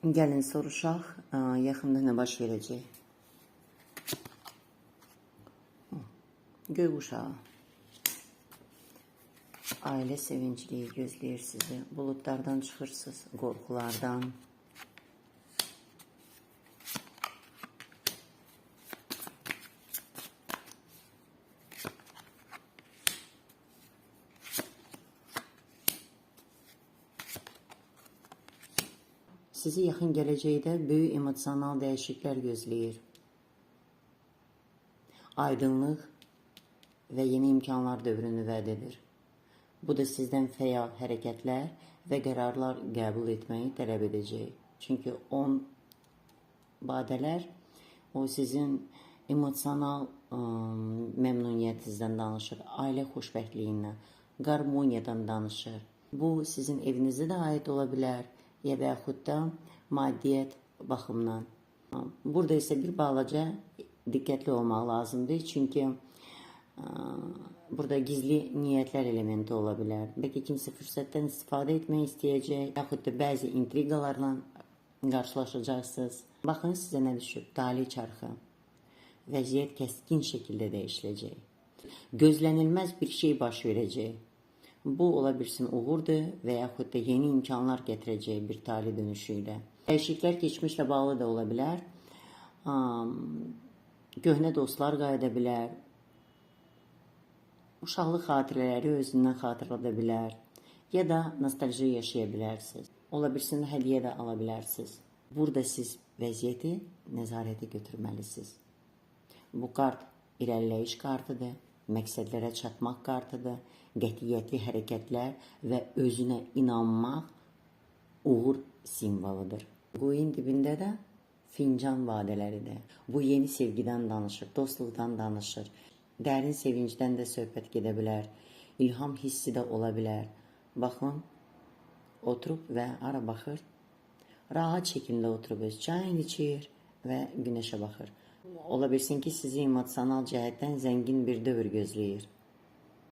Gəlin soruşaq, yaxında nə baş verəcək? Göy uşağı. Ailə sevincliyi gözləyir sizi. Buludlardan çıxırsınız, qorxulardan. Sizi yaxın gələcəkdə böyük emosional dəyişikliklər gözləyir. Aydınlıq və yeni imkanlar dövrünü vəd edir. Bu da sizdən fəal hərəkətlər və qərarlar qəbul etməyi tələb edəcək. Çünki 10 badələr o sizin emosional məmnuniyyətinizdən danışır, ailə xoşbəxtliyindən, qarmoniyadan danışır. Bu sizin evinizə də aid ola bilər, ya və yaxud da maddiyyət baxımdan. Burada isə bir balaca diqqətli olmaq lazımdır, çünki burada gizli niyyətlər elementi ola bilər. Bəlkə kimsə fürsətdən istifadə etmək istəyəcək, yaxud da bəzi intriqalarla qarşılaşacaqsınız. Baxın, sizə nə düşüb? Talih çarxı. Vəziyyət kəskin şəkildə dəyişiləcək. Gözlənilməz bir şey baş verəcək. Bu, ola bilsin uğurdur və yaxud da yeni imkanlar gətirəcək bir talih dönüşü ilə. Dəyişikliklər keçmişlə bağlı da ola bilər. Köhnə dostlar qayıda bilər. Uşaqlıq xatirələri özündən xatırlada bilər. Ya da nostalji yaşaya bilərsiniz. Ola bilsin hədiyyə də ala bilərsiniz. Burada siz vəziyyəti nəzarətə götürməlisiniz. Bu kart irəliləyiş kartıdır, məqsədlərə çatmaq kartıdır, qətiyyətli hərəkətlər və özünə inanmaq uğur simvoludur. Qoyun dibində də fincan vadələridir. Bu yeni sevgidən danışır, dostluqdan danışır. Dərin sevincdən də söhbət gedə bilər. İlham hissi də ola bilər. Baxın, oturub və ara baxır. Rahat şəkildə oturub öz çayını içir və günəşə baxır. Ola bilsin ki, sizi emosional cəhətdən zəngin bir dövr gözləyir.